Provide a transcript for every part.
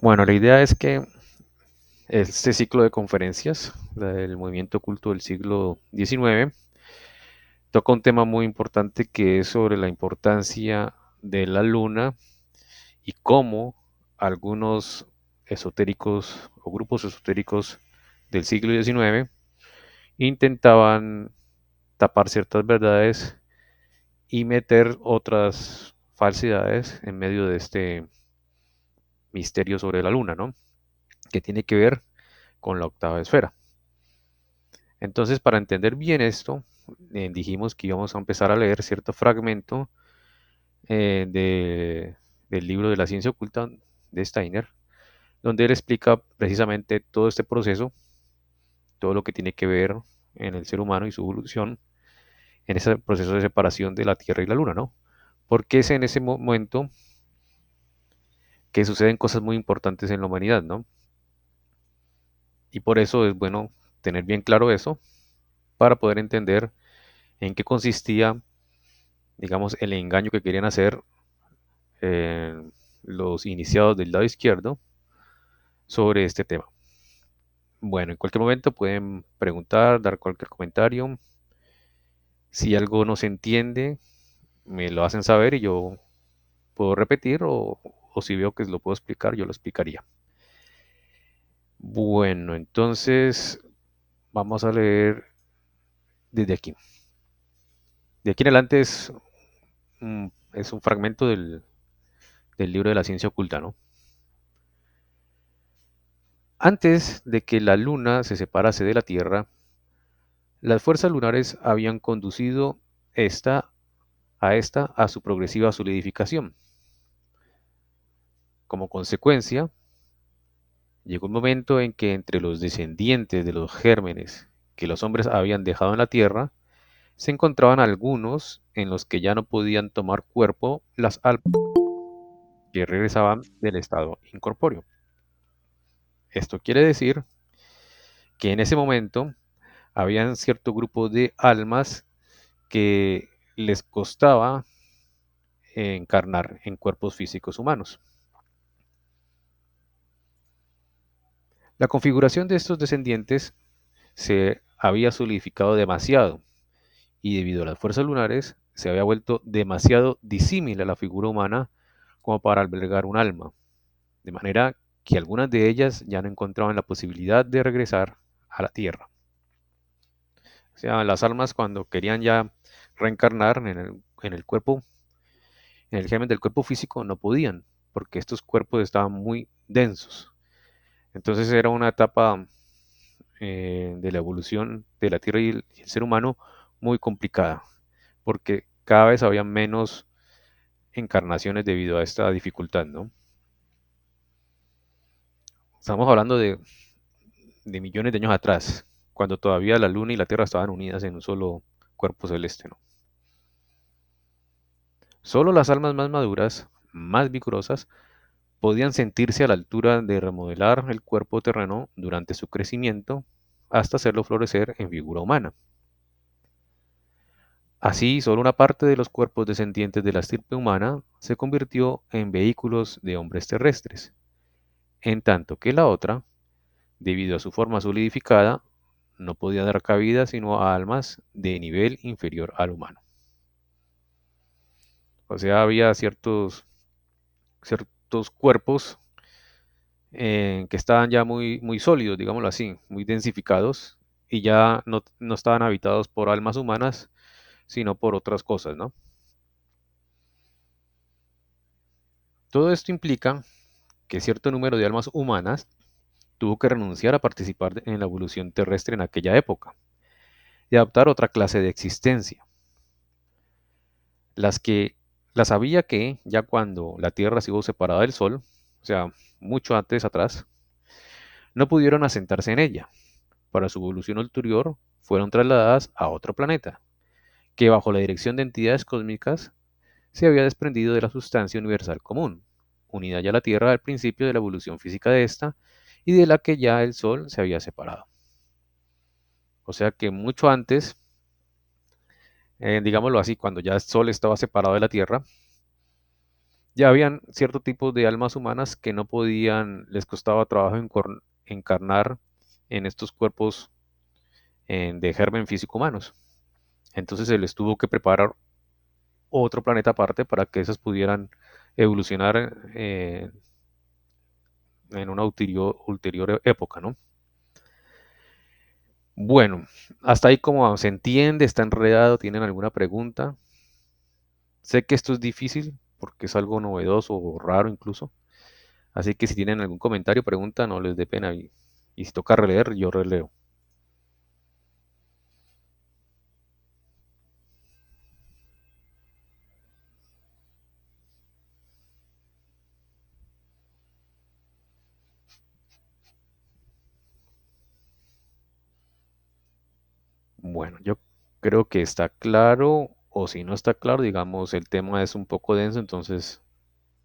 Bueno, la idea es que este ciclo de conferencias del movimiento oculto del siglo XIX toca un tema muy importante que es sobre la importancia de la luna y cómo algunos esotéricos o grupos esotéricos del siglo XIX intentaban tapar ciertas verdades y meter otras falsedades en medio de este misterio sobre la luna, ¿no? Que tiene que ver con la octava esfera. Entonces, para entender bien esto, dijimos que íbamos a empezar a leer cierto fragmento del libro de la ciencia oculta de Steiner, donde él explica precisamente todo este proceso, todo lo que tiene que ver en el ser humano y su evolución, en ese proceso de separación de la Tierra y la Luna, ¿no? Porque es en ese momento que suceden cosas muy importantes en la humanidad, ¿no? Y por eso es bueno tener bien claro eso para poder entender en qué consistía, digamos, el engaño que querían hacer los iniciados del lado izquierdo sobre este tema. Bueno, en cualquier momento pueden preguntar, dar cualquier comentario. Si algo no se entiende, me lo hacen saber y yo puedo repetir o si veo que lo puedo explicar, yo lo explicaría. Bueno, entonces vamos a leer desde aquí. De aquí en adelante es un fragmento del libro de la ciencia oculta, ¿no? Antes de que la Luna se separase de la Tierra, las fuerzas lunares habían conducido esta esta a su progresiva solidificación. Como consecuencia, llegó un momento en que entre los descendientes de los gérmenes que los hombres habían dejado en la Tierra, se encontraban algunos en los que ya no podían tomar cuerpo las almas que regresaban del estado incorpóreo. Esto quiere decir que en ese momento habían cierto grupo de almas que les costaba encarnar en cuerpos físicos humanos. La configuración de estos descendientes se había solidificado demasiado y debido a las fuerzas lunares se había vuelto demasiado disímil a la figura humana como para albergar un alma, de manera que algunas de ellas ya no encontraban la posibilidad de regresar a la Tierra. O sea, las almas cuando querían ya reencarnar en el cuerpo, en el germen del cuerpo físico, no podían, porque estos cuerpos estaban muy densos. Entonces era una etapa de la evolución de la Tierra y el ser humano muy complicada, porque cada vez había menos encarnaciones debido a esta dificultad, ¿no? Estamos hablando de millones de años atrás, cuando todavía la Luna y la Tierra estaban unidas en un solo cuerpo celeste, ¿no? Solo las almas más maduras, más vigorosas, podían sentirse a la altura de remodelar el cuerpo terreno durante su crecimiento hasta hacerlo florecer en figura humana. Así, solo una parte de los cuerpos descendientes de la estirpe humana se convirtió en vehículos de hombres terrestres, en tanto que la otra, debido a su forma solidificada, no podía dar cabida sino a almas de nivel inferior al humano. O sea, había ciertos cuerpos que estaban ya muy sólidos, digámoslo así, muy densificados, y ya no estaban habitados por almas humanas, sino por otras cosas, ¿no? Todo esto implica que cierto número de almas humanas tuvo que renunciar a participar en la evolución terrestre en aquella época y adoptar otra clase de existencia. Las que las había que, ya cuando la Tierra se hubo separada del Sol, o sea, mucho antes atrás, no pudieron asentarse en ella. Para su evolución ulterior, fueron trasladadas a otro planeta, que bajo la dirección de entidades cósmicas se había desprendido de la sustancia universal común, unida ya a la Tierra al principio de la evolución física de esta y de la que ya el Sol se había separado. O sea que mucho antes, digámoslo así, cuando ya el Sol estaba separado de la Tierra, ya habían cierto tipo de almas humanas que no podían, les costaba trabajo encarnar en estos cuerpos de germen físico humanos. Entonces se les tuvo que preparar otro planeta aparte para que esas pudieran evolucionar en una ulterior época, ¿no? Bueno, hasta ahí como se entiende, está enredado, ¿tienen alguna pregunta? Sé que esto es difícil porque es algo novedoso o raro incluso, así que si tienen algún comentario, pregunta, no les dé pena y si toca releer, yo releo. Bueno, yo creo que está claro, o si no está claro, digamos, el tema es un poco denso, entonces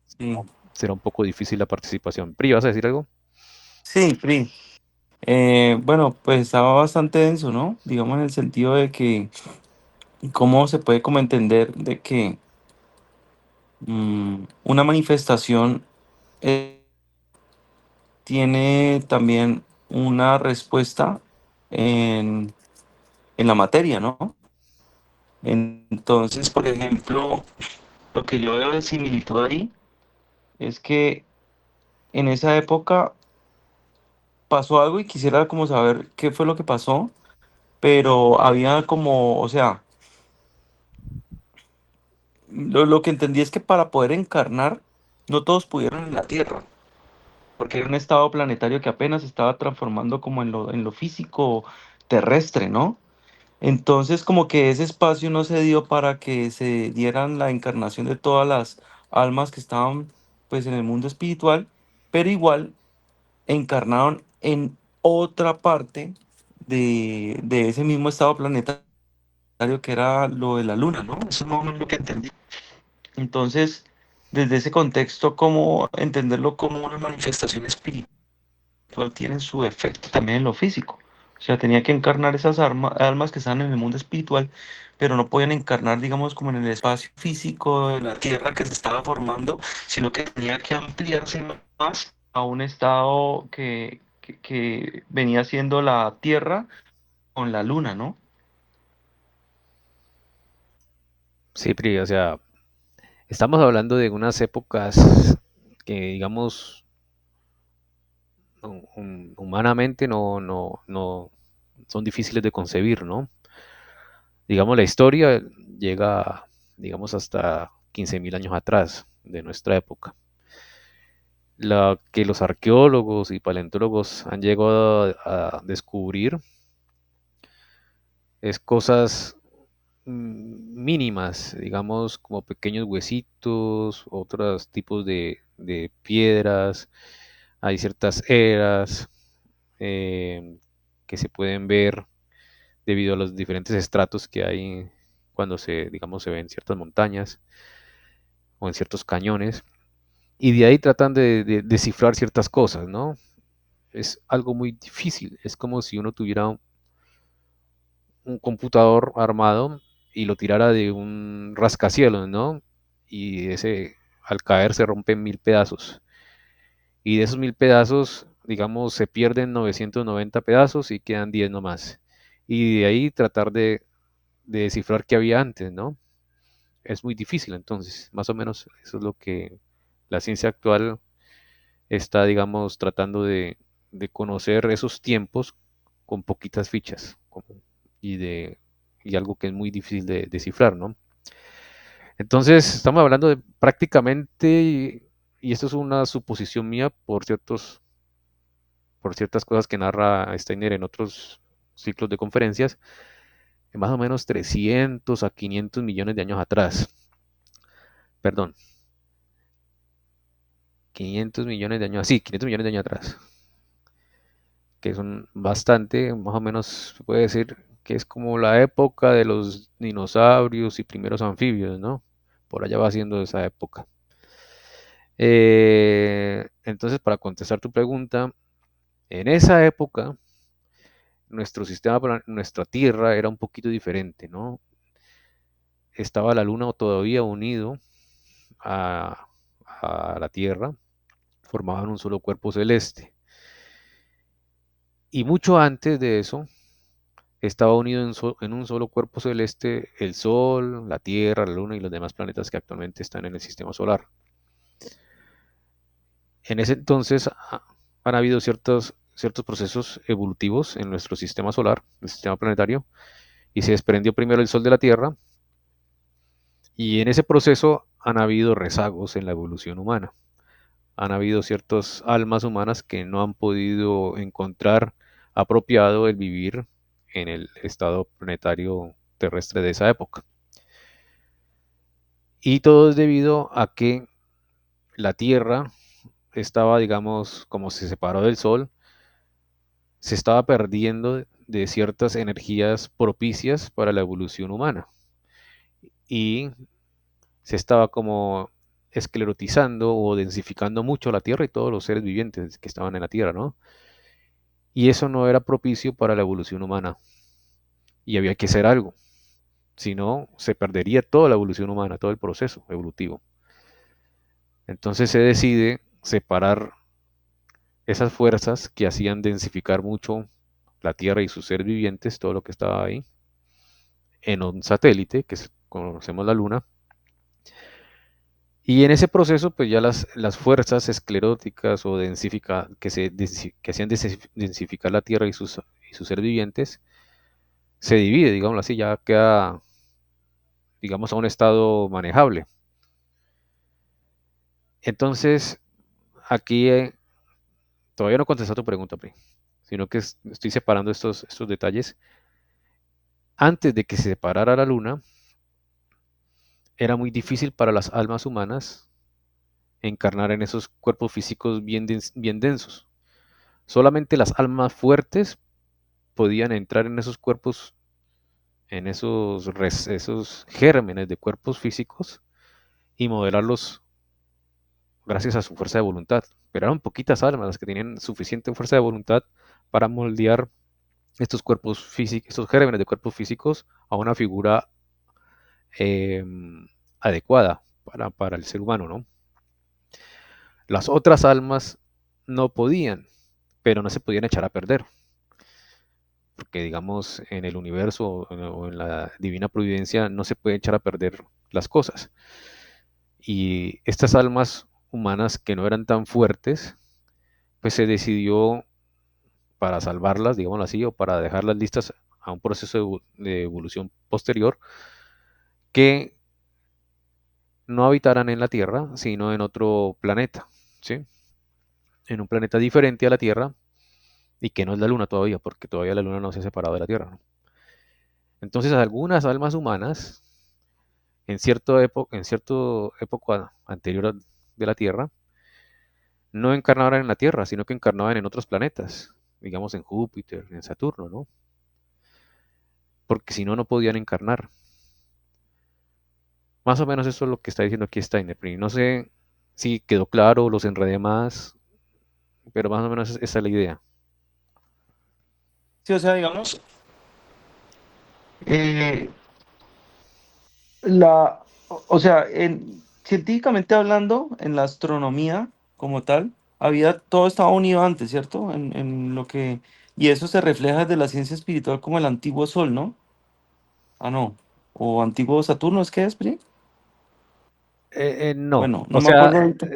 Sí, será un poco difícil la participación. Pri, ¿vas a decir algo? sí, Pri. Bueno, pues estaba bastante denso, ¿no? Digamos en el sentido de que cómo se puede como entender de que una manifestación tiene también una respuesta en, en la materia, ¿no? Entonces, por ejemplo, lo que yo veo de similitud ahí es que en esa época pasó algo y quisiera como saber qué fue lo que pasó, pero había como, o sea, lo que entendí es que para poder encarnar, no todos pudieron en la Tierra, porque era un estado planetario que apenas se estaba transformando como en lo físico terrestre, ¿no? Entonces, como que ese espacio no se dio para que se dieran la encarnación de todas las almas que estaban pues en el mundo espiritual, pero igual encarnaron en otra parte de ese mismo estado planetario que era lo de la luna, ¿no? Eso es más o menos lo que entendí. Entonces, desde ese contexto, ¿cómo entenderlo como una manifestación espiritual tiene su efecto también en lo físico? O sea, tenía que encarnar esas almas que están en el mundo espiritual, pero no podían encarnar, digamos, como en el espacio físico de la Tierra que se estaba formando, sino que tenía que ampliarse más a un estado que venía siendo la Tierra con la Luna, ¿no? Sí, Pri, o sea, estamos hablando de unas épocas que, digamos, humanamente no son difíciles de concebir, ¿no? Digamos, la historia llega, digamos, hasta 15.000 años atrás de nuestra época. La que los arqueólogos y paleontólogos han llegado a descubrir es cosas mínimas, digamos, como pequeños huesitos, otros tipos de piedras, hay ciertas eras eh, que se pueden ver debido a los diferentes estratos que hay cuando se, digamos, se ven ciertas montañas o en ciertos cañones, y de ahí tratan de descifrar ciertas cosas, ¿no? Es algo muy difícil, es como si uno tuviera un computador armado y lo tirara de un rascacielos, ¿no? Y ese al caer se rompe en 1000 pedazos. Y de esos 1000 pedazos, digamos, se pierden 990 pedazos y quedan 10 nomás. Y de ahí tratar de descifrar qué había antes, ¿no? Es muy difícil, entonces, más o menos eso es lo que la ciencia actual está, digamos, tratando de conocer esos tiempos con poquitas fichas y, y algo que es muy difícil de descifrar, ¿no? Entonces, estamos hablando de prácticamente, y esto es una suposición mía por ciertas cosas que narra Steiner en otros ciclos de conferencias, de más o menos 300 a 500 millones de años atrás. Perdón, 500 millones de años, sí, 500 millones de años atrás, que son bastante, más o menos se puede decir que es como la época de los dinosaurios y primeros anfibios, ¿no? Por allá va siendo esa época. Entonces, para contestar tu pregunta, en esa época, nuestro nuestra Tierra era un poquito diferente, ¿no? Estaba la Luna todavía unido a, a la Tierra formaban un solo cuerpo celeste. Y mucho antes de eso, estaba unido en un solo cuerpo celeste el Sol, la Tierra, la Luna y los demás planetas que actualmente están en el sistema solar. En ese entonces han habido ciertos procesos evolutivos en nuestro sistema solar, el sistema planetario, y se desprendió primero el Sol de la Tierra, y en ese proceso han habido rezagos en la evolución humana. Han habido ciertas almas humanas que no han podido encontrar apropiado el vivir en el estado planetario terrestre de esa época. Y todo es debido a que la Tierra estaba, digamos, como se separó del Sol, se estaba perdiendo de ciertas energías propicias para la evolución humana y se estaba como esclerotizando o densificando mucho la Tierra y todos los seres vivientes que estaban en la Tierra, ¿no? Y eso no era propicio para la evolución humana y había que hacer algo, si no se perdería toda la evolución humana, todo el proceso evolutivo. Entonces se decide separar esas fuerzas que hacían densificar mucho la Tierra y sus seres vivientes, todo lo que estaba ahí, en un satélite, que conocemos la Luna, y en ese proceso, pues ya las fuerzas escleróticas o que hacían densificar la Tierra y sus seres vivientes, se divide, digamos así, ya queda, digamos, a un estado manejable. Entonces, aquí todavía no contesté a tu pregunta, Pri, sino que estoy separando estos detalles. Antes de que se separara la Luna, era muy difícil para las almas humanas encarnar en esos cuerpos físicos bien densos. Solamente las almas fuertes podían entrar en esos cuerpos, en esos gérmenes de cuerpos físicos y modelarlos gracias a su fuerza de voluntad. Pero eran poquitas almas las que tenían suficiente fuerza de voluntad para moldear estos cuerpos físicos, estos gérmenes de cuerpos físicos a una figura eh, adecuada para el ser humano, ¿no? Las otras almas no podían, pero no se podían echar a perder, porque digamos en el universo o en la divina providencia no se puede echar a perder las cosas. Y estas almas humanas que no eran tan fuertes, pues se decidió para salvarlas, digámoslo así, o para dejarlas listas a un proceso de evolución posterior, que no habitaran en la Tierra, sino en otro planeta, ¿sí? En un planeta diferente a la Tierra y que no es la Luna todavía, porque todavía la Luna no se ha separado de la Tierra, ¿no? Entonces, algunas almas humanas, en cierta época anterior de la Tierra, no encarnaban en la Tierra, sino que encarnaban en otros planetas, digamos en Júpiter, en Saturno, ¿no? Porque si no, no podían encarnar. Más o menos eso es lo que está diciendo aquí Steiner. No sé si quedó claro, los enredé más, pero más o menos esa es la idea. Sí, o sea, digamos, eh, o sea, científicamente hablando, en la astronomía como tal, todo estaba unido antes, ¿cierto? Y eso se refleja desde la ciencia espiritual como el antiguo Sol, ¿no? Ah, no. O antiguo Saturno, ¿es que es, Pri? No, Bueno, no o me sea, acuerdo ahorita.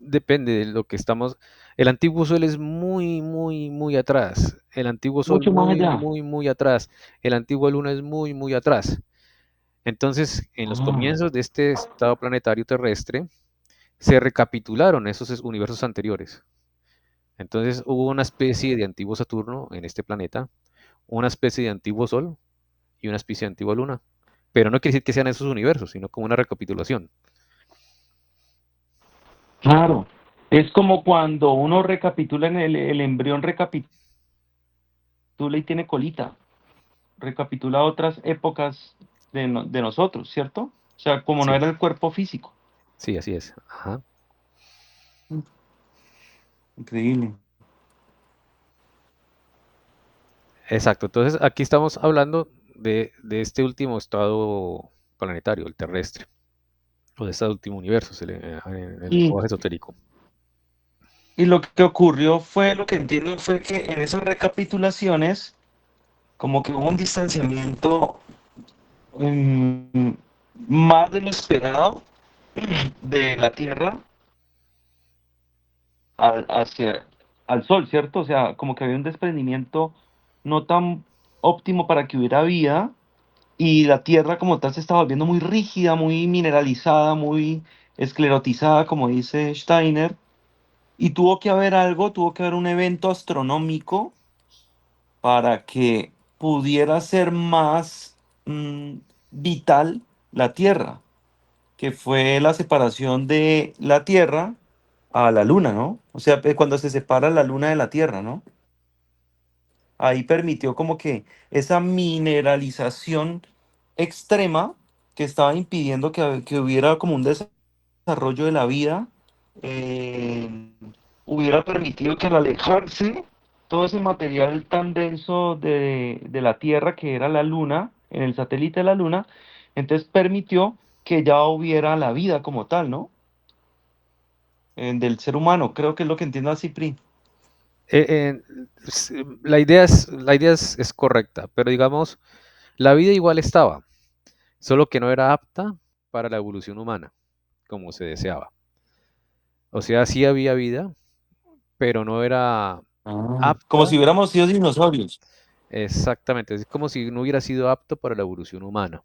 depende de lo que estamos. El antiguo sol es muy, muy, muy atrás. El antiguo sol Mucho más muy, allá. muy, muy atrás. El antiguo luna es muy, muy atrás. Entonces, en los Ah, comienzos de este estado planetario terrestre, se recapitularon esos universos anteriores. Entonces, hubo una especie de antiguo Saturno en este planeta, una especie de antiguo Sol y una especie de antigua Luna. Pero no quiere decir que sean esos universos, sino como una recapitulación. claro. Es como cuando uno recapitula el embrión recapitula y tiene colita. Recapitula otras épocas de nosotros, ¿cierto? O sea, como no Sí, era el cuerpo físico. sí, así es. Ajá. Increíble. Exacto. Entonces, aquí estamos hablando de este último estado planetario, el terrestre. o de este último universo, en el Y, lenguaje esotérico. y lo que ocurrió fue, lo que entiendo fue que en esas recapitulaciones, como que hubo un distanciamiento mm, más de lo esperado de la Tierra hacia al Sol, ¿cierto? O sea, como que había un desprendimiento no tan óptimo para que hubiera vida y la Tierra como tal se estaba volviendo muy rígida, muy mineralizada, muy esclerotizada, como dice Steiner, y tuvo que haber algo, tuvo que haber un evento astronómico para que pudiera ser más mm, vital la Tierra, que fue la separación de la Tierra a la Luna, ¿no? O sea, cuando se separa la Luna de la Tierra, ¿no? Ahí permitió como que esa mineralización extrema que estaba impidiendo que hubiera como un desarrollo de la vida, eh, hubiera permitido que al alejarse todo ese material tan denso de la Tierra que era la Luna, en el satélite de la Luna, entonces permitió que ya hubiera la vida como tal, ¿no? Del ser humano, creo que es lo que entiendo así, Pri. Eh, eh, la idea es correcta, pero digamos, la vida igual estaba, solo que no era apta para la evolución humana, como se deseaba. O sea, sí había vida, pero no era Ah, como apta si hubiéramos sido dinosaurios. exactamente, es como si no hubiera sido apto para la evolución humana.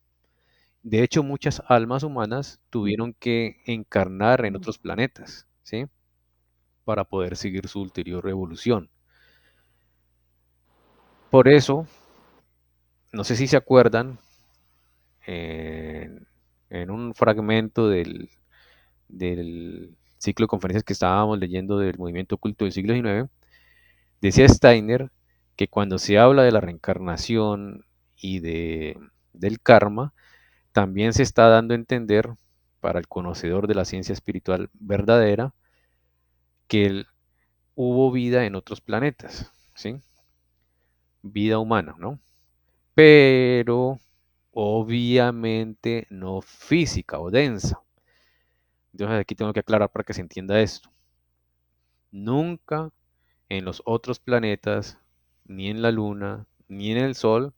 De hecho, muchas almas humanas tuvieron que encarnar en otros planetas, ¿sí? Para poder seguir su ulterior evolución. Por eso, no sé si se acuerdan, en, en un fragmento del ciclo de conferencias que estábamos leyendo del movimiento oculto del siglo XIX, decía Steiner que cuando se habla de la reencarnación y del karma, también se está dando a entender para el conocedor de la ciencia espiritual verdadera que hubo vida en otros planetas, ¿sí? Vida humana, ¿no? Pero obviamente no física o densa. Entonces aquí tengo que aclarar para que se entienda esto. Nunca en los otros planetas, ni en la Luna, ni en el Sol,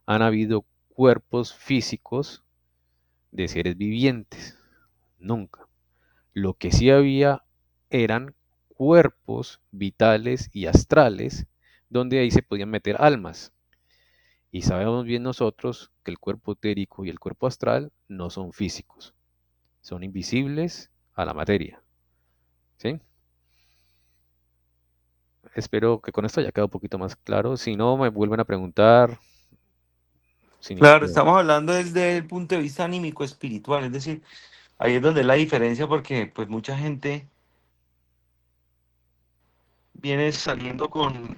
han habido cuerpos físicos de seres vivientes. Nunca. Lo que sí había eran cuerpos vitales y astrales, donde ahí se podían meter almas. Y sabemos bien nosotros que el cuerpo etérico y el cuerpo astral no son físicos, son invisibles a la materia. ¿Sí? Espero que con esto haya quedado un poquito más claro. Si no, me vuelven a preguntar sin ningún Claro, problema. estamos hablando desde el punto de vista anímico espiritual, es decir, ahí es donde la diferencia porque pues mucha gente viene saliendo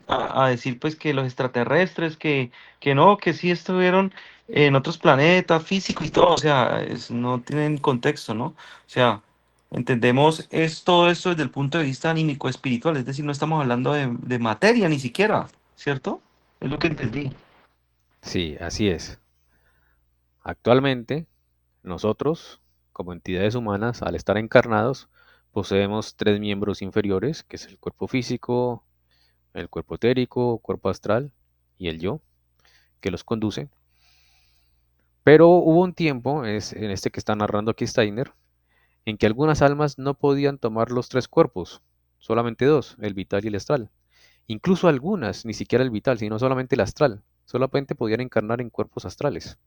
a decir pues que los extraterrestres, que no, que sí estuvieron en otros planetas físicos y todo, o sea, no tienen contexto, ¿no? O sea, entendemos todo esto desde el punto de vista anímico espiritual, es decir, no estamos hablando de materia ni siquiera, ¿cierto? Es lo que entendí. Sí, así es. Actualmente, nosotros, como entidades humanas, al estar encarnados, poseemos tres miembros inferiores, que es el cuerpo físico, el cuerpo etérico, cuerpo astral y el yo, que los conduce. Pero hubo un tiempo, es en este que está narrando aquí Steiner, en que algunas almas no podían tomar los tres cuerpos, solamente dos, el vital y el astral. Incluso algunas, ni siquiera el vital, sino solamente el astral, solamente podían encarnar en cuerpos astrales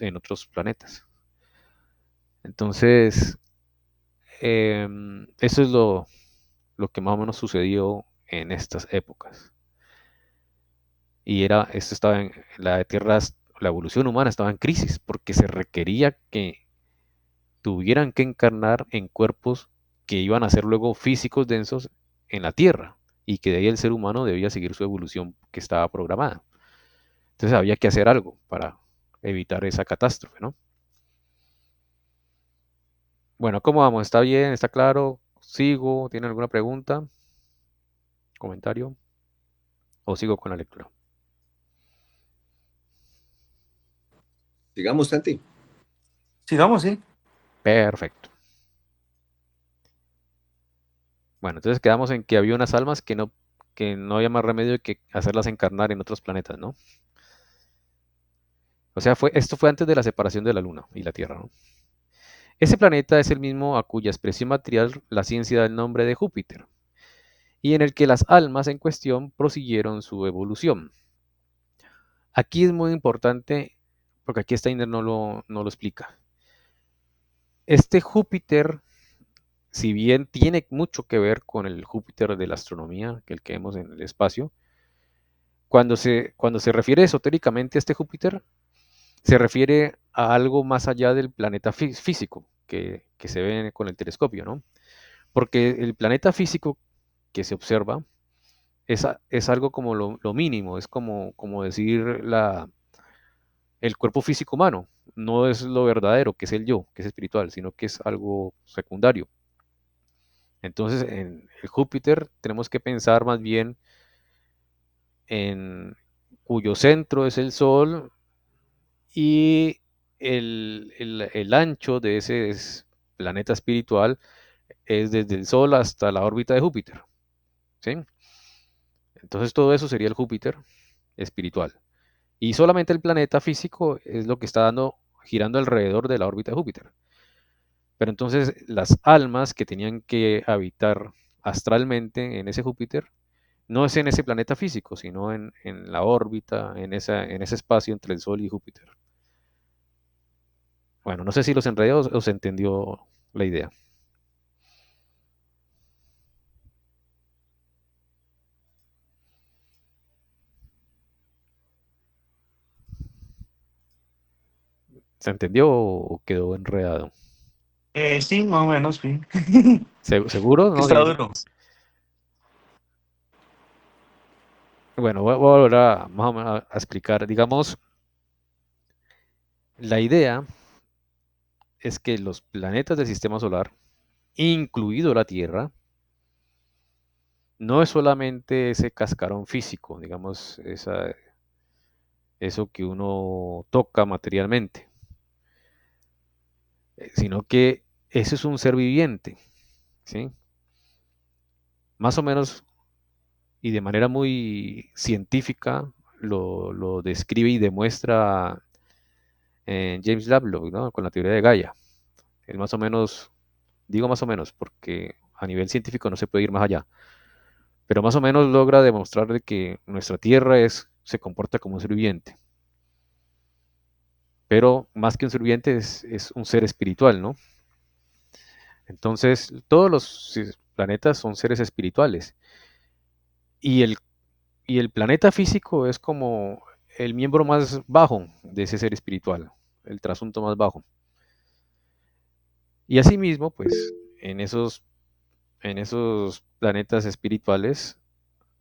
en otros planetas. Entonces, eso es lo que más o menos sucedió en estas épocas. Y esto estaba en la Tierra, la evolución humana estaba en crisis porque se requería que tuvieran que encarnar en cuerpos que iban a ser luego físicos densos en la Tierra y que de ahí el ser humano debía seguir su evolución que estaba programada. Entonces había que hacer algo para evitar esa catástrofe, ¿no? Bueno, ¿cómo vamos? ¿Está bien? ¿Está claro? ¿Sigo? ¿Tiene alguna pregunta? ¿Comentario? ¿O sigo con la lectura? Sigamos, Santi. Sigamos, sí. Perfecto. Bueno, entonces quedamos en que había unas almas que no había más remedio que hacerlas encarnar en otros planetas, ¿no? O sea, esto fue antes de la separación de la Luna y la Tierra, ¿no? Ese planeta es el mismo a cuya expresión material la ciencia da el nombre de Júpiter, y en el que las almas en cuestión prosiguieron su evolución. Aquí es muy importante, porque aquí Steiner no lo explica. Este Júpiter, si bien tiene mucho que ver con el Júpiter de la astronomía, que el que vemos en el espacio, cuando se refiere esotéricamente a este Júpiter, se refiere a algo más allá del planeta físico que se ve con el telescopio, ¿no? Porque el planeta físico que se observa es algo como lo mínimo, es como decir el cuerpo físico humano, no es lo verdadero, que es el yo, que es espiritual, sino que es algo secundario. Entonces, en el Júpiter tenemos que pensar más bien en cuyo centro es el Sol y el ancho de ese planeta espiritual es desde el Sol hasta la órbita de Júpiter, ¿sí? Entonces todo eso sería el Júpiter espiritual. Y solamente el planeta físico es lo que está girando alrededor de la órbita de Júpiter. Pero entonces las almas que tenían que habitar astralmente en ese Júpiter no es en ese planeta físico, sino en la órbita, en ese espacio entre el Sol y Júpiter. Bueno, no sé si los enredé o se entendió la idea. ¿Se entendió o quedó enredado? Sí, más o menos, sí. ¿Seguro? Que ¿No? está duro. Bueno, voy a volver más o menos a explicar. Digamos, la idea es que los planetas del sistema solar, incluido la Tierra, no es solamente ese cascarón físico, digamos, eso que uno toca materialmente, sino que ese es un ser viviente, ¿sí? Más o menos y de manera muy científica lo describe y demuestra James Lovelock, ¿no? Con la teoría de Gaia. Él más o menos, digo más o menos, porque a nivel científico no se puede ir más allá, pero más o menos logra demostrar de que nuestra Tierra se comporta como un ser viviente, pero más que un ser viviente es un ser espiritual, ¿no? Entonces, todos los planetas son seres espirituales y el planeta físico es como el miembro más bajo de ese ser espiritual, el trasunto más bajo. Y asimismo, pues en esos planetas espirituales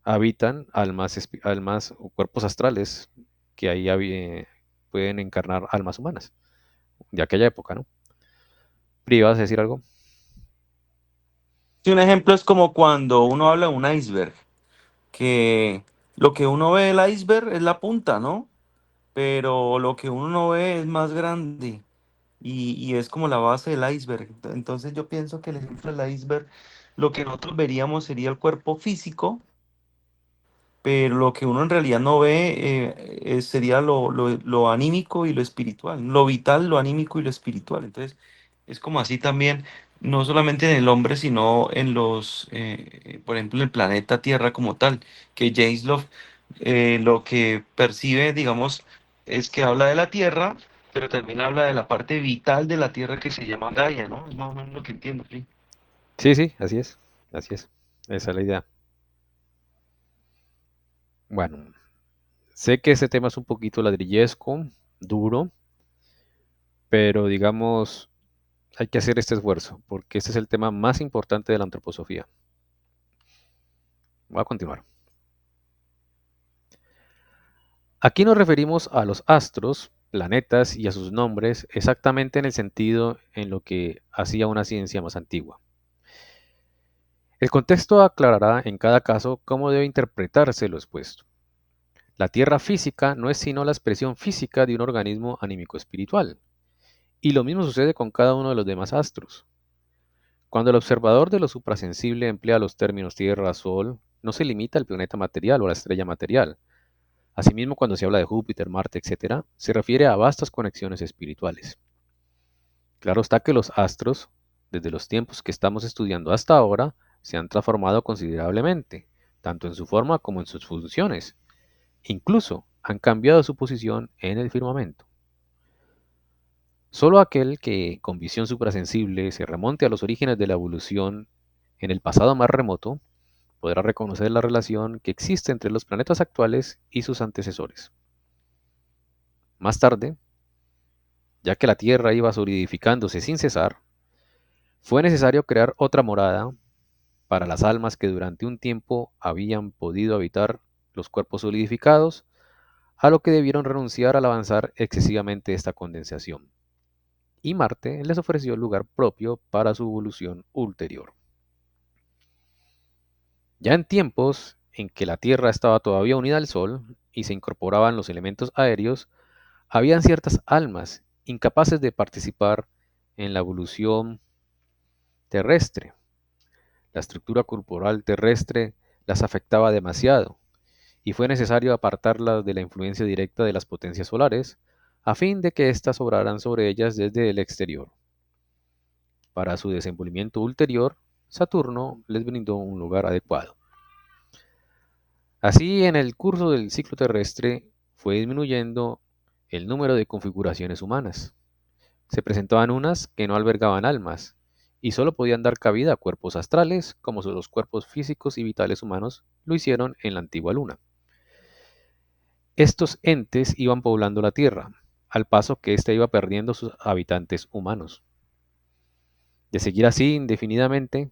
habitan almas o cuerpos astrales que ahí pueden encarnar almas humanas de aquella época, ¿no? Pri, ¿vas a decir algo? Sí, un ejemplo es como cuando uno habla de un iceberg, que lo que uno ve del iceberg es la punta, ¿no? Pero lo que uno no ve es más grande y es como la base del iceberg. Entonces yo pienso que el ejemplo del iceberg, lo que nosotros veríamos sería el cuerpo físico, pero lo que uno en realidad no ve sería lo anímico y lo espiritual, lo vital, lo anímico y lo espiritual. Entonces, es como así también, no solamente en el hombre, sino en por ejemplo, en el planeta Tierra como tal, que James Love lo que percibe, digamos, es que habla de la Tierra, pero también habla de la parte vital de la Tierra que se llama Gaia, ¿no? Es más o menos lo que entiendo, sí. Sí, sí, así es, así es. Esa es la idea. Bueno, sé que ese tema es un poquito ladrillesco, duro, pero digamos, hay que hacer este esfuerzo, porque este es el tema más importante de la antroposofía. Voy a continuar. Aquí nos referimos a los astros, planetas y a sus nombres exactamente en el sentido en lo que hacía una ciencia más antigua. El contexto aclarará en cada caso cómo debe interpretarse lo expuesto. La Tierra física no es sino la expresión física de un organismo anímico espiritual, Y lo mismo sucede con cada uno de los demás astros. Cuando el observador de lo suprasensible emplea los términos Tierra, Sol, no se limita al planeta material o a la estrella material. Asimismo, cuando se habla de Júpiter, Marte, etc., se refiere a vastas conexiones espirituales. Claro está que los astros, desde los tiempos que estamos estudiando hasta ahora, se han transformado considerablemente, tanto en su forma como en sus funciones. Incluso han cambiado su posición en el firmamento. Solo aquel que, con visión suprasensible, se remonte a los orígenes de la evolución en el pasado más remoto, podrá reconocer la relación que existe entre los planetas actuales y sus antecesores. Más tarde, ya que la Tierra iba solidificándose sin cesar, fue necesario crear otra morada para las almas que durante un tiempo habían podido habitar los cuerpos solidificados, a lo que debieron renunciar al avanzar excesivamente esta condensación. Y Marte les ofreció el lugar propio para su evolución ulterior. Ya en tiempos en que la Tierra estaba todavía unida al Sol y se incorporaban los elementos aéreos, habían ciertas almas incapaces de participar en la evolución terrestre. La estructura corporal terrestre las afectaba demasiado y fue necesario apartarlas de la influencia directa de las potencias solares a fin de que éstas obraran sobre ellas desde el exterior. Para su desenvolvimiento ulterior, Saturno les brindó un lugar adecuado. Así, en el curso del ciclo terrestre fue disminuyendo el número de configuraciones humanas. Se presentaban unas que no albergaban almas y solo podían dar cabida a cuerpos astrales, como los cuerpos físicos y vitales humanos lo hicieron en la antigua Luna. Estos entes iban poblando la Tierra, al paso que ésta iba perdiendo sus habitantes humanos. De seguir así indefinidamente,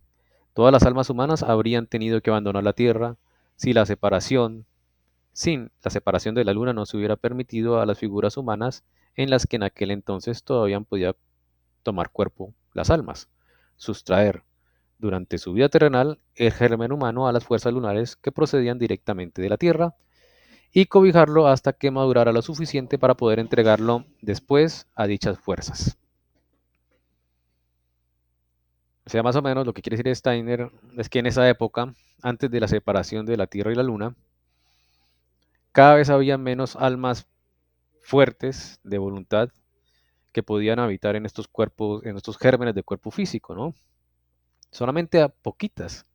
todas las almas humanas habrían tenido que abandonar la Tierra si la separación, sin la separación de la Luna no se hubiera permitido a las figuras humanas en las que en aquel entonces todavía podía tomar cuerpo las almas, sustraer durante su vida terrenal el germen humano a las fuerzas lunares que procedían directamente de la Tierra y cobijarlo hasta que madurara lo suficiente para poder entregarlo después a dichas fuerzas. O sea, más o menos lo que quiere decir Steiner es que en esa época, antes de la separación de la Tierra y la Luna, cada vez había menos almas fuertes de voluntad que podían habitar en estos cuerpos, en estos gérmenes de cuerpo físico, ¿no? Solamente a poquitas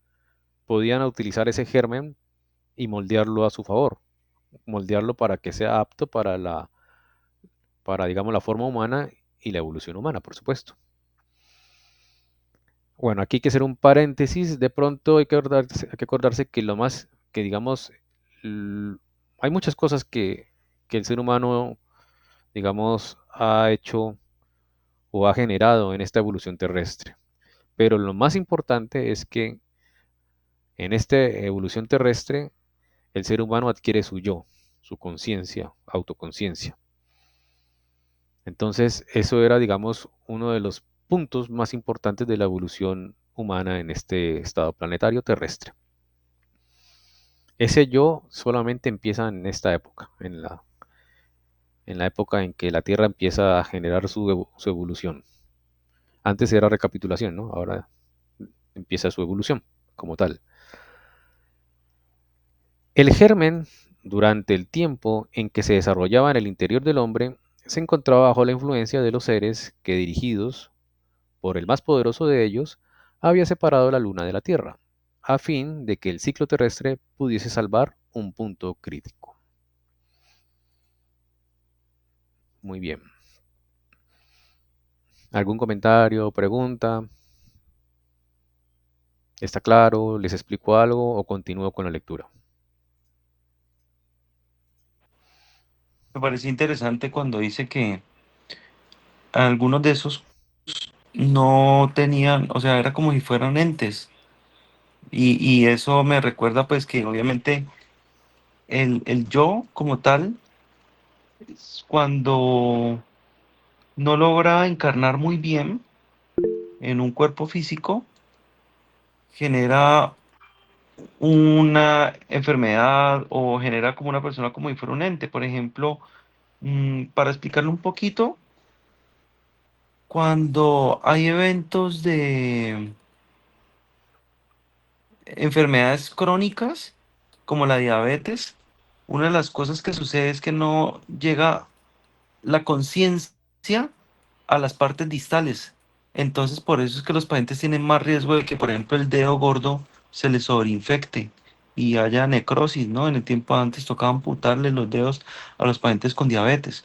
podían utilizar ese germen y moldearlo a su favor, moldearlo para que sea apto para digamos, la forma humana y la evolución humana, por supuesto. Bueno, aquí hay que hacer un paréntesis. De pronto hay que acordarse que lo más, que digamos, hay muchas cosas que el ser humano, digamos, ha hecho o ha generado en esta evolución terrestre. Pero lo más importante es que en esta evolución terrestre el ser humano adquiere su yo, su conciencia, autoconciencia. Entonces, eso era, digamos, uno de los puntos más importantes de la evolución humana en este estado planetario terrestre. Ese yo solamente empieza en esta época, en la época en que la Tierra empieza a generar su evolución. Antes era recapitulación, ¿no? Ahora empieza su evolución como tal. El germen, durante el tiempo en que se desarrollaba en el interior del hombre, se encontraba bajo la influencia de los seres que, dirigidos por el más poderoso de ellos, había separado la luna de la Tierra, a fin de que el ciclo terrestre pudiese salvar un punto crítico. Muy bien. ¿Algún comentario o pregunta? ¿Está claro? ¿Les explico algo o continúo con la lectura? Me pareció interesante cuando dice que algunos de esos no tenían, o sea, era como si fueran entes. Y eso me recuerda pues que obviamente el yo como tal, cuando no logra encarnar muy bien en un cuerpo físico, genera una enfermedad o genera como una persona como si fuera un ente. Por ejemplo, para explicarlo un poquito, cuando hay eventos de enfermedades crónicas, como la diabetes, una de las cosas que sucede es que no llega la conciencia a las partes distales. Entonces, por eso es que los pacientes tienen más riesgo de que, por ejemplo, el dedo gordo se les sobreinfecte y haya necrosis, ¿no? En el tiempo antes tocaba amputarle los dedos a los pacientes con diabetes.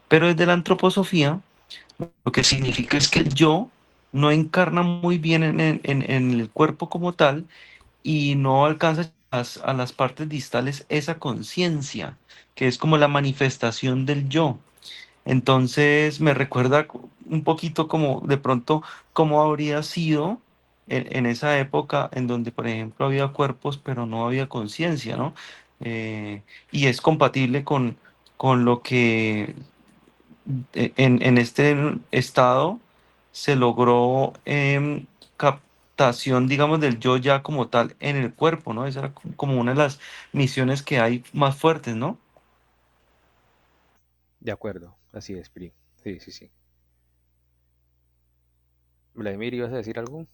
Pero desde la antroposofía, lo que significa es que el yo no encarna muy bien en el cuerpo como tal y no alcanza a las partes distales esa conciencia, que es como la manifestación del yo. Entonces me recuerda un poquito como de pronto cómo habría sido en esa época en donde, por ejemplo, había cuerpos pero no había conciencia, ¿no? Y es compatible con lo que en este estado se logró captación, digamos, del yo ya como tal en el cuerpo, ¿no? Esa era como una de las misiones que hay más fuertes, ¿no? De acuerdo, así es, Pri. Sí, sí, sí. Vladimir, ¿ibas a decir algo?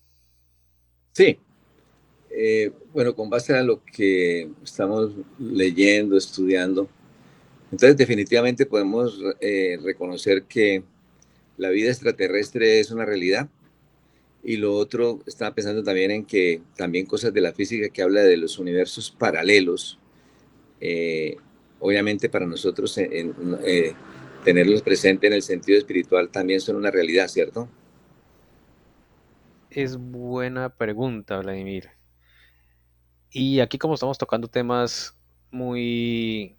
Sí, bueno, con base a lo que estamos leyendo, estudiando, entonces definitivamente podemos reconocer que la vida extraterrestre es una realidad. Y lo otro, estaba pensando también en que también cosas de la física que habla de los universos paralelos, eh, obviamente para nosotros tenerlos presentes en el sentido espiritual también son una realidad, ¿cierto? Es buena pregunta, Vladimir. Y aquí como estamos tocando temas muy,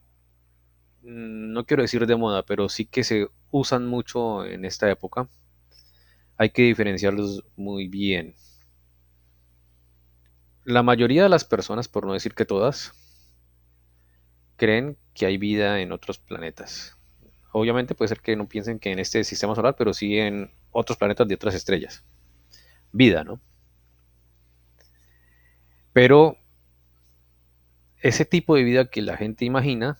no quiero decir de moda, pero sí que se usan mucho en esta época, hay que diferenciarlos muy bien. La mayoría de las personas, por no decir que todas, creen que hay vida en otros planetas. Obviamente puede ser que no piensen que en este sistema solar, pero sí en otros planetas de otras estrellas. Vida, ¿no? Pero ese tipo de vida que la gente imagina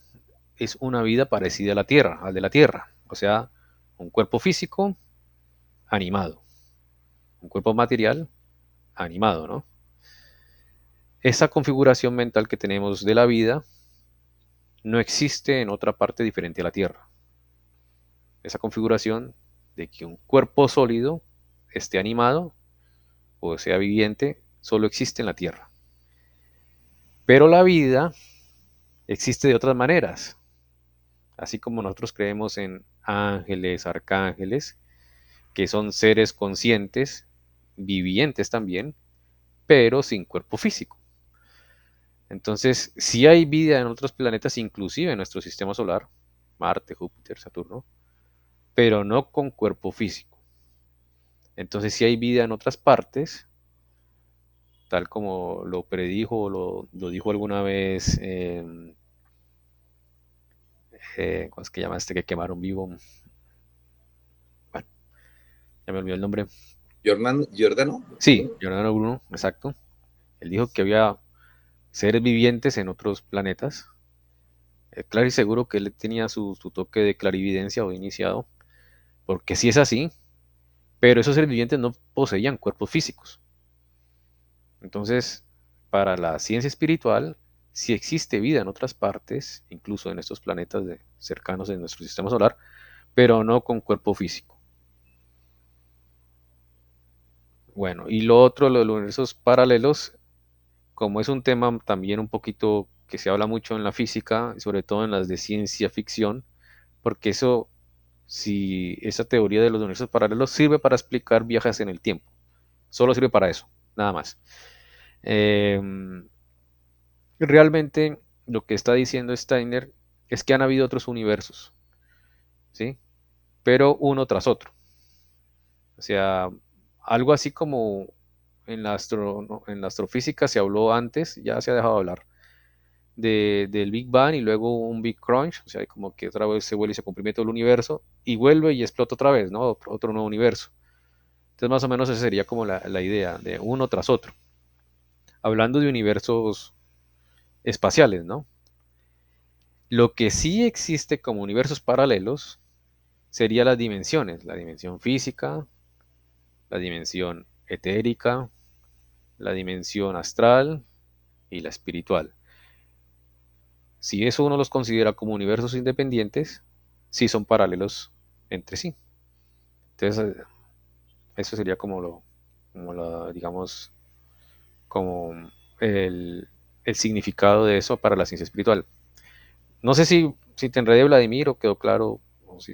es una vida parecida a la Tierra, al de la Tierra. O sea, un cuerpo físico animado, un cuerpo material animado, ¿no? Esa configuración mental que tenemos de la vida no existe en otra parte diferente a la Tierra. Esa configuración de que un cuerpo sólido esté animado o sea viviente solo existe en la Tierra. Pero la vida existe de otras maneras. Así como nosotros creemos en ángeles, arcángeles, que son seres conscientes, vivientes también, pero sin cuerpo físico. Entonces, sí hay vida en otros planetas, inclusive en nuestro sistema solar, Marte, Júpiter, Saturno, pero no con cuerpo físico. Entonces, sí hay vida en otras partes, tal como lo predijo, lo dijo alguna vez, ¿cómo es que llama este que quemaron vivo? Bueno, ya me olvidó el nombre. Giordano, Sí, Giordano Bruno, exacto. Él dijo que había seres vivientes en otros planetas. Claro y seguro que él tenía su toque de clarividencia o iniciado, porque sí es así, pero esos seres vivientes no poseían cuerpos físicos. Entonces, para la ciencia espiritual, sí existe vida en otras partes, incluso en estos planetas cercanos en nuestro sistema solar, pero no con cuerpo físico. Bueno, y lo otro, lo de los universos paralelos, como es un tema también un poquito que se habla mucho en la física, y sobre todo en las de ciencia ficción, porque eso, si esa teoría de los universos paralelos sirve para explicar viajes en el tiempo, solo sirve para eso, nada más. Eh, Realmente lo que está diciendo Steiner es que han habido otros universos, ¿sí? Pero uno tras otro. O sea, algo así como no, en la astrofísica se habló antes, ya se ha dejado de hablar, del Big Bang y luego un Big Crunch, o sea, como que otra vez se vuelve y se comprime todo el universo y vuelve y explota otra vez, ¿no? Otro nuevo universo. Entonces, más o menos esa sería como la idea de uno tras otro. Hablando de universos espaciales, ¿no? Lo que sí existe como universos paralelos sería las dimensiones, la dimensión física, la dimensión etérica, la dimensión astral y la espiritual. Si eso uno los considera como universos independientes, sí son paralelos entre sí. Entonces, eso sería digamos, como el significado de eso para la ciencia espiritual. No sé si te enredé, Vladimir, o quedó claro. O si...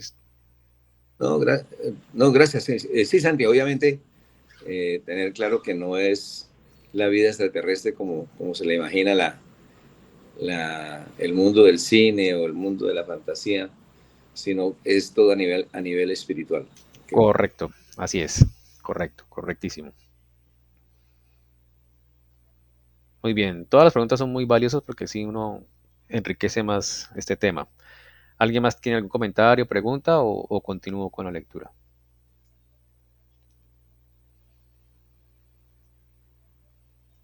No, no, gracias. Sí, Santi, obviamente tener claro que no es la vida extraterrestre como se le imagina el mundo del cine o el mundo de la fantasía, sino es todo a nivel espiritual. ¿Okay? Correcto, así es. Correcto, correctísimo. Muy bien, todas las preguntas son muy valiosas porque sí uno enriquece más este tema. ¿Alguien más tiene algún comentario, pregunta o continúo con la lectura?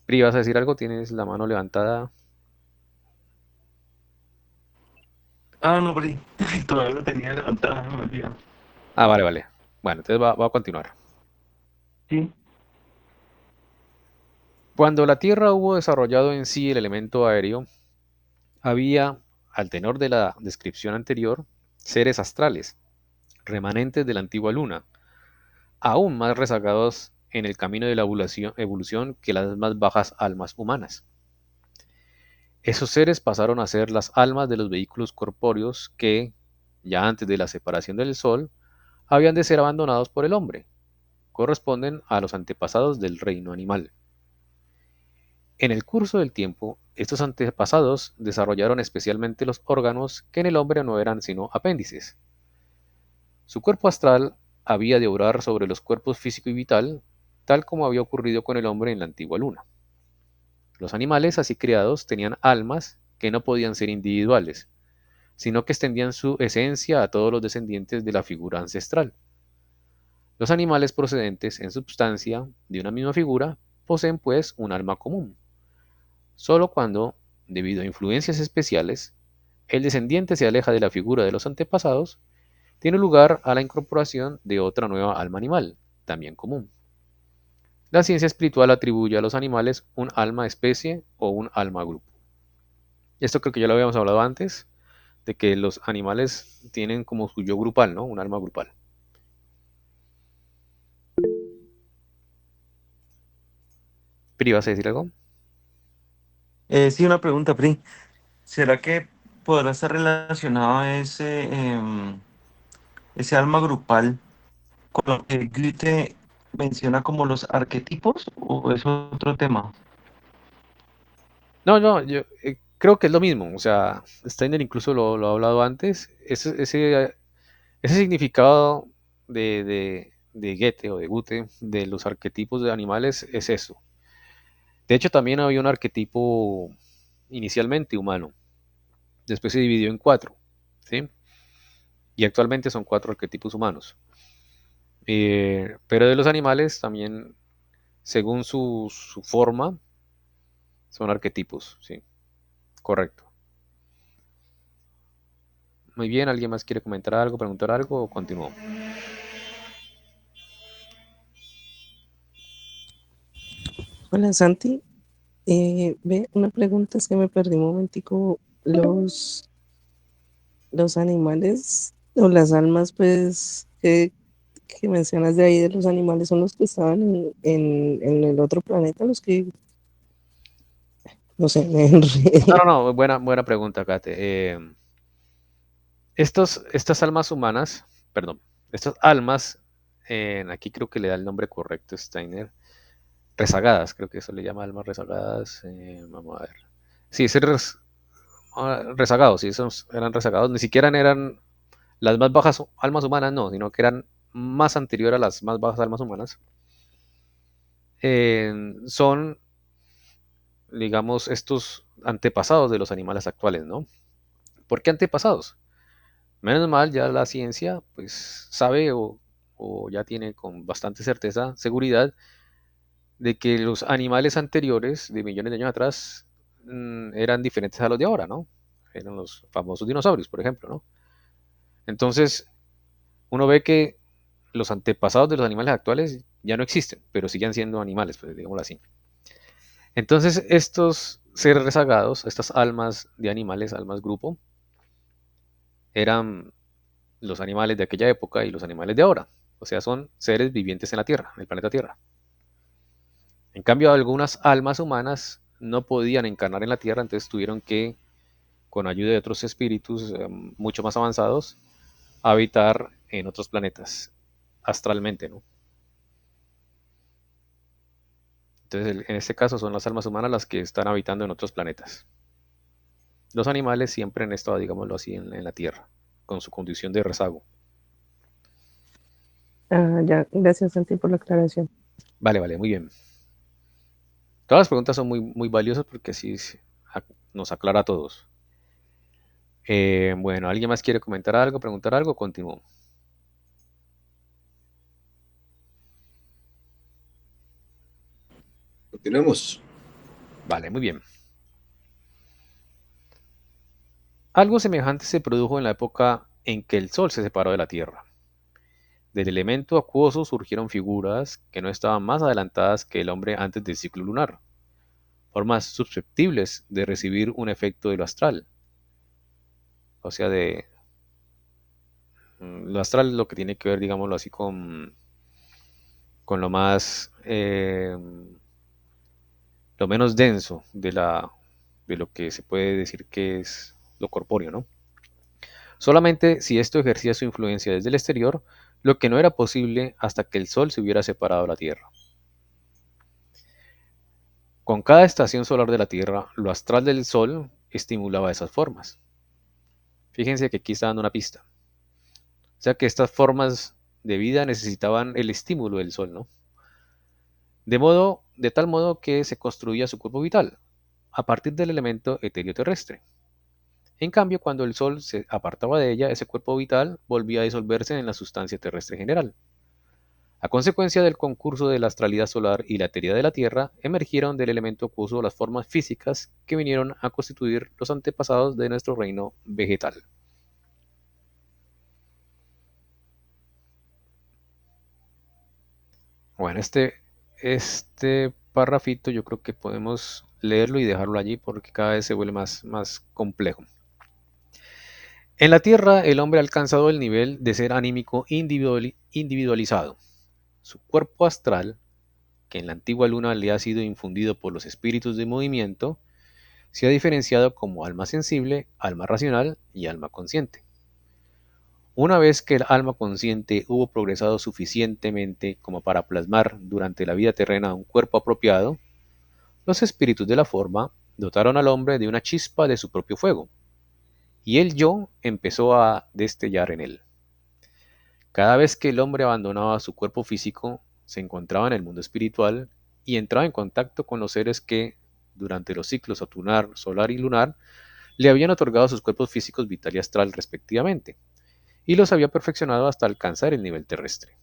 Pri, ¿vas a decir algo? ¿Tienes la mano levantada? Ah, no, Bri. Todavía lo tenía levantada, no me olvidó. Ah, vale, vale. Bueno, entonces va a continuar. Sí. Cuando la Tierra hubo desarrollado en sí el elemento aéreo, había, al tenor de la descripción anterior, seres astrales, remanentes de la antigua Luna, aún más rezagados en el camino de la evolución que las más bajas almas humanas. Esos seres pasaron a ser las almas de los vehículos corpóreos que, ya antes de la separación del Sol, habían de ser abandonados por el hombre. Corresponden a los antepasados del reino animal. En el curso del tiempo, estos antepasados desarrollaron especialmente los órganos que en el hombre no eran sino apéndices. Su cuerpo astral había de obrar sobre los cuerpos físico y vital, tal como había ocurrido con el hombre en la antigua luna. Los animales así creados tenían almas que no podían ser individuales, sino que extendían su esencia a todos los descendientes de la figura ancestral. Los animales procedentes en substancia de una misma figura poseen pues un alma común. Solo cuando, debido a influencias especiales, el descendiente se aleja de la figura de los antepasados, tiene lugar a la incorporación de otra nueva alma animal, también común. La ciencia espiritual atribuye a los animales un alma especie o un alma grupo. Esto creo que ya lo habíamos hablado antes, de que los animales tienen como su yo grupal, ¿no? Un alma grupal. Pri, ¿vas a decir algo? Sí, una pregunta, Pri. ¿Será que podrá estar relacionado ese alma grupal con lo que Goethe menciona como los arquetipos o es otro tema? No, no, yo creo que es lo mismo. O sea, Steiner incluso lo ha hablado antes. Ese significado de Goethe o de Goethe de los arquetipos de animales es eso. De hecho, también había un arquetipo inicialmente humano. Después se dividió en cuatro, ¿sí? Y actualmente son cuatro arquetipos humanos. Pero de los animales también, según su forma, son arquetipos, ¿sí? Correcto. Muy bien, ¿alguien más quiere comentar algo, preguntar algo o continúo? Hola Santi, ve una pregunta, es que me perdí un momentico. Los animales o las almas, pues, que mencionas de ahí de los animales son los que estaban en el otro planeta, los que, no sé, me No, enredé. no, no, buena pregunta, Kate. Estas almas humanas, perdón, estas almas, aquí creo que le da el nombre correcto Steiner, rezagadas, creo que eso le llama almas rezagadas. Vamos a ver. Sí, rezagados, sí, esos eran rezagados, ni siquiera eran las más bajas almas humanas, no, sino que eran más anterior a las más bajas almas humanas. Son, digamos, estos antepasados de los animales actuales, ¿no? ¿Por qué antepasados? Menos mal, ya la ciencia pues sabe o ya tiene con bastante certeza, seguridad, de que los animales anteriores, de millones de años atrás, eran diferentes a los de ahora, ¿no? Eran los famosos dinosaurios, por ejemplo, ¿no? Entonces, uno ve que los antepasados de los animales actuales ya no existen, pero siguen siendo animales, pues digámoslo así. Entonces, estos seres rezagados, estas almas de animales, almas grupo, eran los animales de aquella época y los animales de ahora. O sea, son seres vivientes en la Tierra, en el planeta Tierra. En cambio, algunas almas humanas no podían encarnar en la Tierra, entonces tuvieron que, con ayuda de otros espíritus mucho más avanzados, habitar en otros planetas, astralmente, ¿no? Entonces, en este caso son las almas humanas las que están habitando en otros planetas. Los animales siempre han estado, digámoslo así, en la Tierra, con su condición de rezago. Ah, ya, gracias Santi por la aclaración. Vale, vale, muy bien. Todas las preguntas son muy, muy valiosas porque así nos aclara a todos. Bueno, ¿alguien más quiere comentar algo, preguntar algo? Continúo. Continuemos. Vale, muy bien. Algo semejante se produjo en la época en que el Sol se separó de la Tierra. Del elemento acuoso surgieron figuras que no estaban más adelantadas que el hombre antes del ciclo lunar, formas susceptibles de recibir un efecto de lo astral. O sea, lo astral es lo que tiene que ver, digámoslo así, con lo más, lo menos denso de lo que se puede decir que es lo corpóreo, ¿no? Solamente si esto ejercía su influencia desde el exterior, lo que no era posible hasta que el Sol se hubiera separado de la Tierra. Con cada estación solar de la Tierra, lo astral del Sol estimulaba esas formas. Fíjense que aquí está dando una pista. O sea que estas formas de vida necesitaban el estímulo del Sol, ¿no? De tal modo que se construía su cuerpo vital, a partir del elemento etéreo terrestre. En cambio, cuando el Sol se apartaba de ella, ese cuerpo vital volvía a disolverse en la sustancia terrestre general. A consecuencia del concurso de la astralidad solar y la eteridad de la Tierra, emergieron del elemento acuoso las formas físicas que vinieron a constituir los antepasados de nuestro reino vegetal. Bueno, este parrafito yo creo que podemos leerlo y dejarlo allí porque cada vez se vuelve más complejo. En la Tierra, el hombre ha alcanzado el nivel de ser anímico individualizado. Su cuerpo astral, que en la antigua luna le ha sido infundido por los espíritus de movimiento, se ha diferenciado como alma sensible, alma racional y alma consciente. Una vez que el alma consciente hubo progresado suficientemente como para plasmar durante la vida terrena un cuerpo apropiado, los espíritus de la forma dotaron al hombre de una chispa de su propio fuego, y el yo empezó a destellar en él. Cada vez que el hombre abandonaba su cuerpo físico, se encontraba en el mundo espiritual y entraba en contacto con los seres que, durante los ciclos saturnar, solar y lunar, le habían otorgado sus cuerpos físicos vital y astral respectivamente, y los había perfeccionado hasta alcanzar el nivel terrestre.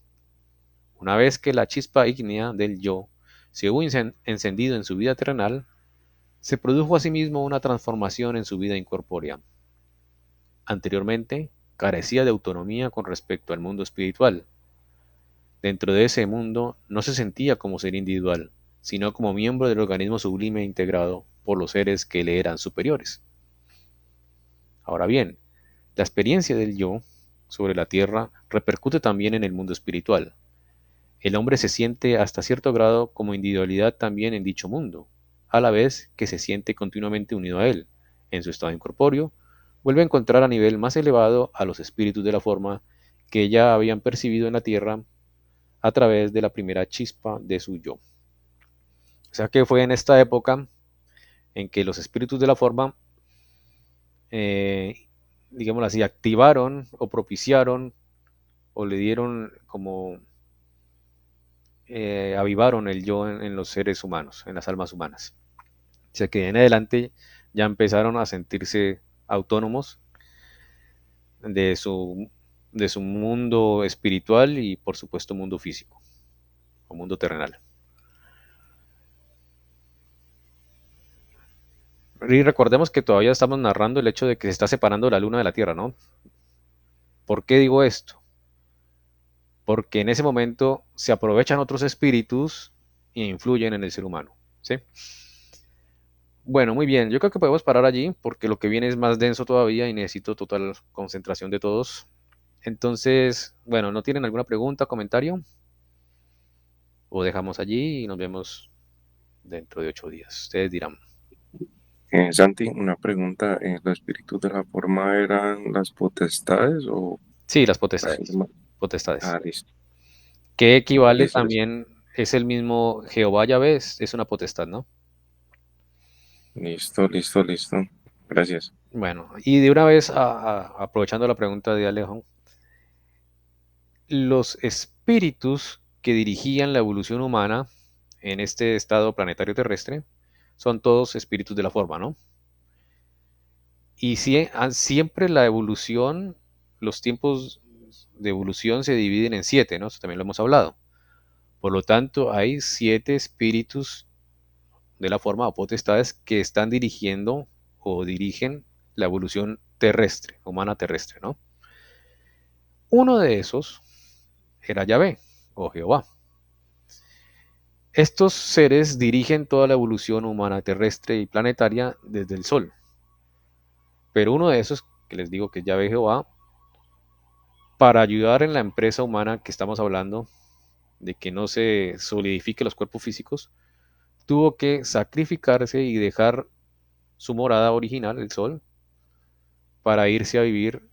Una vez que la chispa ígnea del yo se hubo encendido en su vida terrenal, se produjo asimismo una transformación en su vida incorpórea. Anteriormente, carecía de autonomía con respecto al mundo espiritual. Dentro de ese mundo no se sentía como ser individual, sino como miembro del organismo sublime integrado por los seres que le eran superiores. Ahora bien, la experiencia del yo sobre la tierra repercute también en el mundo espiritual. El hombre se siente hasta cierto grado como individualidad también en dicho mundo, a la vez que se siente continuamente unido a él. En su estado incorpóreo, vuelve a encontrar a nivel más elevado a los espíritus de la forma que ya habían percibido en la tierra a través de la primera chispa de su yo. O sea que fue en esta época en que los espíritus de la forma, eh, digámoslo así, activaron o propiciaron o le dieron como avivaron el yo en los seres humanos, en las almas humanas. O sea que en adelante ya empezaron a sentirse autónomos de de su mundo espiritual y por supuesto mundo físico o mundo terrenal. Y recordemos que todavía estamos narrando el hecho de que se está separando la luna de la Tierra, ¿no? ¿Por qué digo esto? porque en ese momento se aprovechan otros espíritus e influyen en el ser humano, ¿sí? Bueno, muy bien, yo creo que podemos parar allí porque lo que viene es más denso todavía y necesito total concentración de todos. Entonces, bueno, ¿no tienen alguna pregunta, comentario? O dejamos allí y nos vemos dentro de 8 días. Ustedes dirán. Santi, una pregunta. ¿Los espíritus de la forma eran las potestades o...? Sí, las Ay, potestades. Potestades. listo. Que equivale Listo, listo. también, es el mismo Jehová Yahvé, es una potestad, ¿no? Listo, listo, listo. Gracias. Bueno, y de una vez, aprovechando la pregunta de Alejo, los espíritus que dirigían la evolución humana en este estado planetario terrestre son todos espíritus de la forma, ¿no? Y siempre la evolución, los tiempos de evolución se dividen en 7, ¿no? Eso también lo hemos hablado. Por lo tanto, hay 7 espíritus de la forma o potestades que están dirigiendo o dirigen la evolución terrestre, humana terrestre, ¿no? Uno de esos era Yahvé o Jehová. Estos seres dirigen toda la evolución humana terrestre y planetaria desde el Sol. Pero uno de esos, que les digo que es Yahvé Jehová, para ayudar en la empresa humana que estamos hablando, de que no se solidifique los cuerpos físicos, tuvo que sacrificarse y dejar su morada original, el Sol, para irse a vivir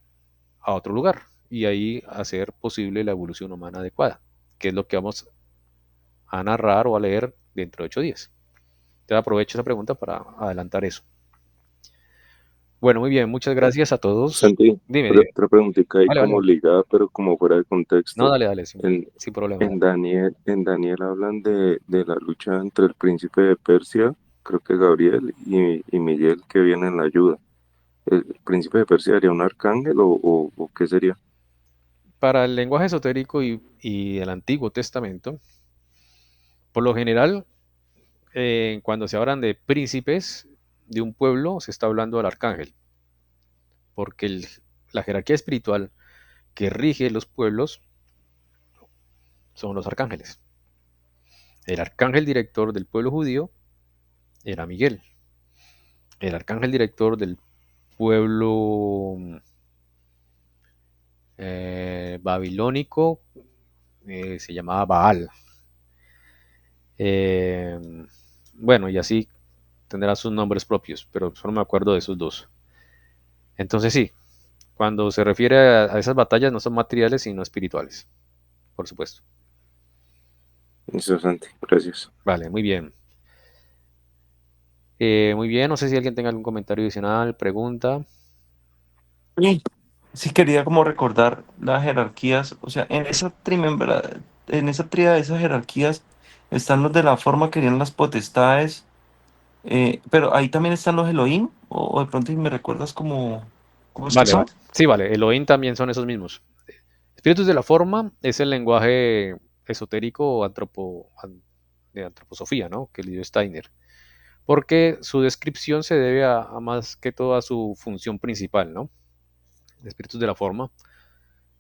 a otro lugar y ahí hacer posible la evolución humana adecuada, que es lo que vamos a narrar o a leer dentro de 8 días. Entonces aprovecho esa pregunta para adelantar eso. Bueno, muy bien, muchas gracias a todos. Santi, Dime, dime. otra preguntita ahí Vale, vale, como vale. ligada, pero como fuera de No, contexto. dale, dale, En, sin problema. en Daniel hablan de la lucha entre el príncipe de Persia, creo que Gabriel, y Miguel, que viene en la ayuda. ¿El príncipe de Persia sería un arcángel o qué sería? Para el lenguaje esotérico y el Antiguo Testamento, por lo general, cuando se hablan de príncipes de un pueblo, se está hablando del arcángel, porque la jerarquía espiritual que rige los pueblos son los arcángeles. El arcángel director del pueblo judío era Miguel. El arcángel director del pueblo babilónico se llamaba Baal. Eh, bueno, y así tendrá sus nombres propios, pero solo me acuerdo de esos dos. Entonces sí, cuando se refiere a esas batallas no son materiales sino espirituales, por supuesto. Listo, Santi, gracias. Vale, muy bien. Muy bien, no sé si alguien tenga algún comentario adicional, pregunta. Y sí quería como recordar las jerarquías, o sea, en esa tríada de esas jerarquías están los de la forma que tienen las potestades, pero ahí también están los Elohim, o de pronto me recuerdas cómo es que Vale, son. vale. Sí, vale, Elohim también son esos mismos. Espíritus de la forma es el lenguaje esotérico o de antroposofía, ¿no? Que le dio Steiner. Porque su descripción se debe a más que todo a su función principal, ¿no? Espíritus de la forma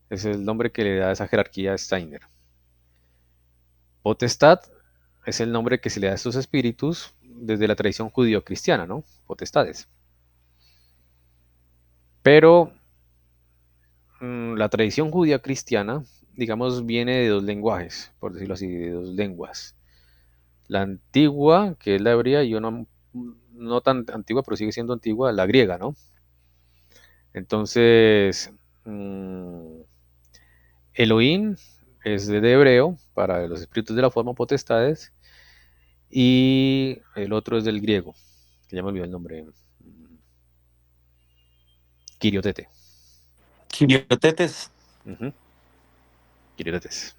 es el nombre que le da esa jerarquía a Steiner. Potestad es el nombre que se le da a estos espíritus desde la tradición judío-cristiana, ¿no? Potestades. Pero la tradición judía cristiana, digamos, viene de dos lenguajes, por decirlo así, de dos lenguas. La antigua, que es la hebrea, y una no tan antigua, pero sigue siendo antigua, la griega, ¿no? Entonces, Elohim es de hebreo para los espíritus de la forma potestades, y el otro es del griego, que ya me olvidó el nombre, Kiriotete. Quiriotetes, Ujú, Kiriotetes,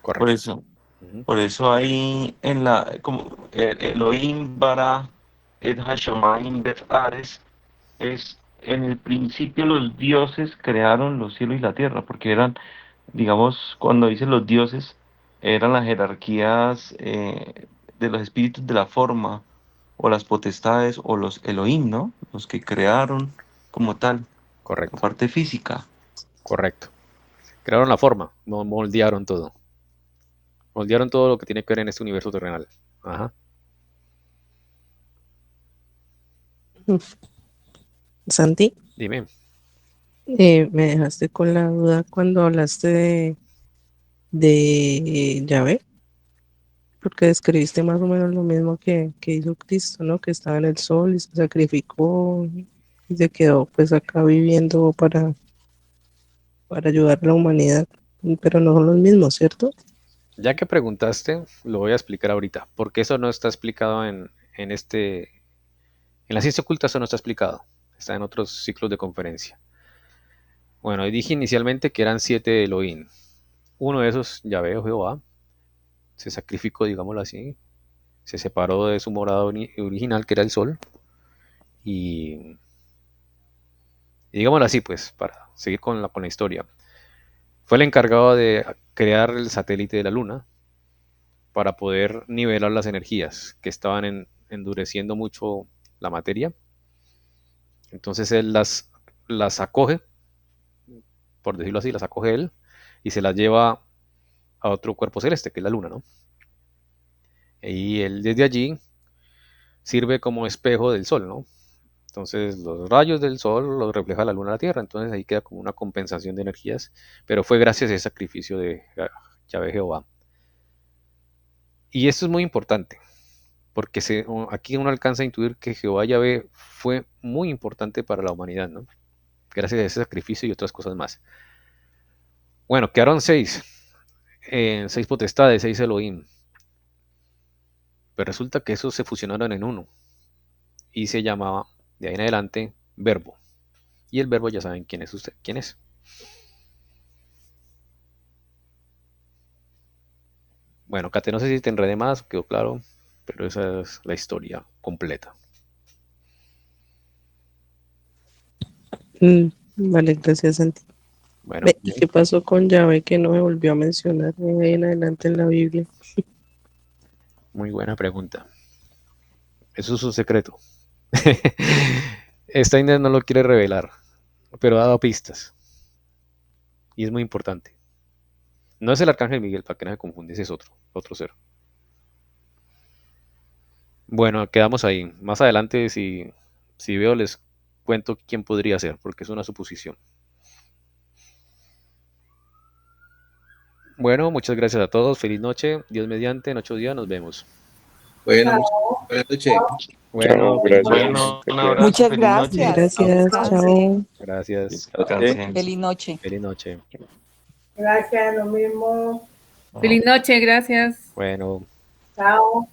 por correcto. eso. Ujú, Por eso ahí en como el Elohim bara et Hashamayim bet Ares, es en el principio los dioses crearon los cielos y la tierra, porque eran, digamos, cuando dicen los dioses, eran las jerarquías de los espíritus de la forma, o las potestades, o los Elohim, ¿no? Los que crearon como tal, la correcto, parte física. correcto. Crearon la forma, moldearon todo. Moldearon todo lo que tiene que ver en este universo terrenal. Ajá. Santi, Dime. me dejaste con la duda cuando hablaste de Yahvé, porque describiste más o menos lo mismo que hizo Cristo, ¿no? Que estaba en el sol y se sacrificó y se quedó pues acá viviendo para ayudar a la humanidad, pero no son los mismos, ¿cierto? Ya que preguntaste, lo voy a explicar ahorita, porque eso no está explicado en la ciencia oculta eso no está explicado, está en otros ciclos de conferencia. Bueno, dije inicialmente que eran 7 Elohim. Uno de esos, Yahvé o Jehová, se sacrificó, digámoslo así, se separó de su morada original, que era el sol, y digámoslo así, pues, para seguir con la historia. Fue el encargado de crear el satélite de la Luna para poder nivelar las energías que estaban endureciendo mucho la materia. Entonces él las acoge, por decirlo así, las acoge él y se las lleva a otro cuerpo celeste, que es la Luna, ¿no? Y él desde allí sirve como espejo del Sol, ¿no? Entonces los rayos del Sol los refleja la Luna a la Tierra, entonces ahí queda como una compensación de energías, pero fue gracias a ese sacrificio de Yahvé Jehová. Y esto es muy importante, porque aquí uno alcanza a intuir que Jehová Yahvé fue muy importante para la humanidad, ¿no? Gracias a ese sacrificio y otras cosas más. Bueno, quedaron 6 potestades, 6 Elohim, pero resulta que esos se fusionaron en uno y se llamaba, de ahí en adelante, Verbo. Y el Verbo ya saben quién es usted, quién es. Bueno, Kate, no sé si te enredé más, quedó claro, pero esa es la historia completa. Vale, gracias, Santi. Bueno, ¿Y qué pasó con Yahvé que no me volvió a mencionar de ahí en adelante en la Biblia? muy buena pregunta. Eso es un secreto. Steiner no lo quiere revelar, pero ha dado pistas. Y es muy importante. No es el Arcángel Miguel, para que no se confunda, ese es otro ser. Bueno, quedamos ahí. Más adelante, si veo, les cuento quién podría ser, porque es una suposición. Bueno, muchas gracias a todos. Feliz noche. Dios mediante, en 8 días nos vemos. Bueno, buenas noches. Bueno, Chao, feliz gracias. noche. Bueno, Se un cuidan. abrazo, Muchas feliz noche. gracias. Que Gracias, chao. descansen. Gracias. Descansen. Feliz noche. Feliz noche. Gracias, lo mismo. Chao. Feliz noche, gracias. Bueno. Chao.